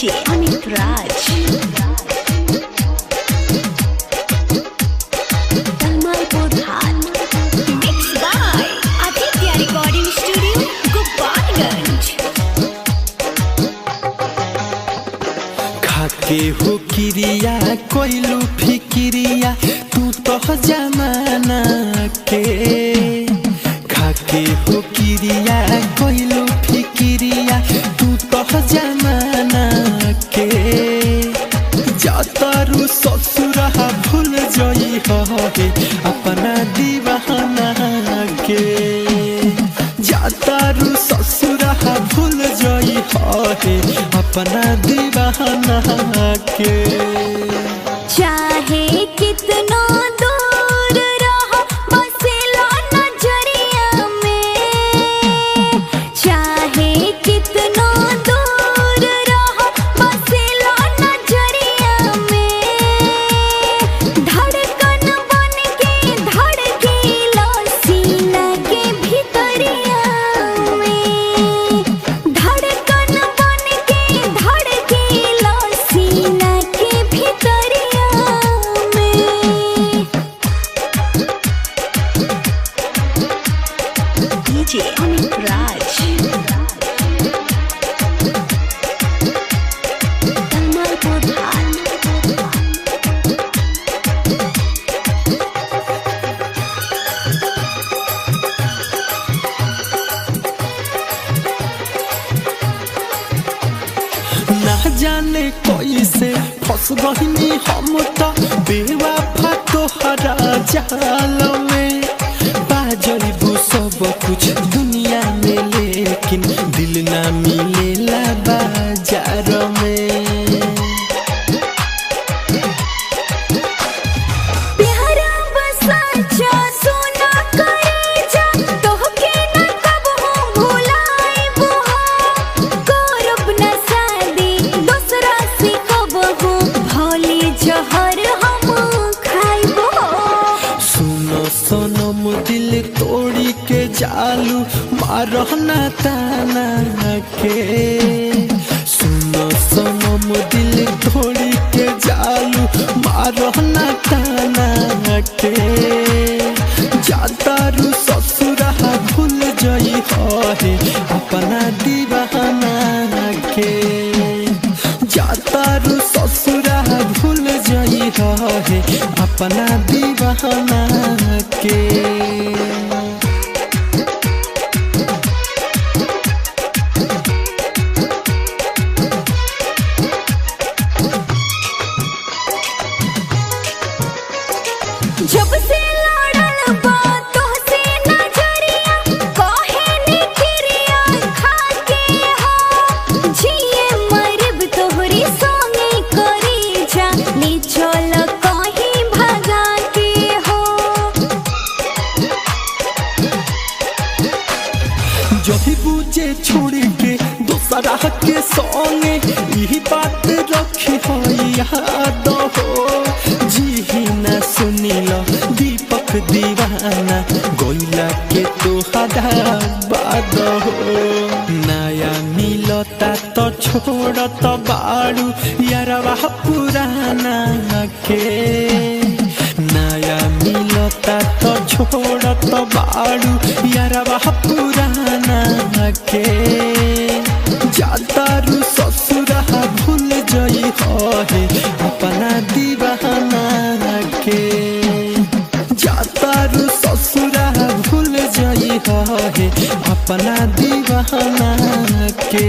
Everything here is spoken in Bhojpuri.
DJ Amit Raj. Talmalpur Bhat. Mixed by Aditya Recording Studio, Gopalganj. खाके हो किरिया कोइलू फिकिरिया तू तो जमाना के खाके हो किरिया कोइलू फिकिरिया तू तो जमाना के जातारू ससुरा भूल जई हे अपना दीवाना के जातारू ससुरा भूल जई हे अपना दीवाना के चाहे कितना दूर रहो बसेला नजरिया में, चाहे कितना दूर रहो बसेला नजरिया में, धड़कन बन के धड़केला सीना के भीतरिया में, धड़कन बन के धड़केला सीना के भीतरिया में। DJ Amit Raj. Talmalpur Bhat. ना जाने कैसे फंस गहिनी हम तो बेवफा तोहरा जाल में बाजबू सब कुछ दुनिया में लेकिन दिल ना मिलेला बाजार में प्यारा बसाचा सोना करेजा तोहके न कबहू भुलाइबो करब न शादी दूसरा से कबहू भोली जहर हम खाइबो। सुनो सनम दिल तोड़ी के जालू मारना ताना के सुनो सनम दिल तोड़ी के जालू मारना ताना के जातारू ससुरा भूल जई हे अपना दीवाना के जातारू ससुरा भूल जई हे अपना दीवाना के जब से लड़ल बा तोहसे नजरिया काहे ने किरिया खाके हो जिए मरब तोहरी संगे करी जा ले चल कहीं भगा के हो। जही बुझे छोड़ के दूसरा के संगे यही बात रखी हो याद हो जी न सुनिल दीपक दीवाना गोइला के तोहरा बाद हो नया मिलता तो छोड़त बाड़ू यारवा पुराना के नया मिलता तो छोड़त बाड़ू यारवा पुराना के जातारू ससुरा भूल जई हे अपना दीवाना के जातारू ससुरा भूल जई हे अपना दीवाना के।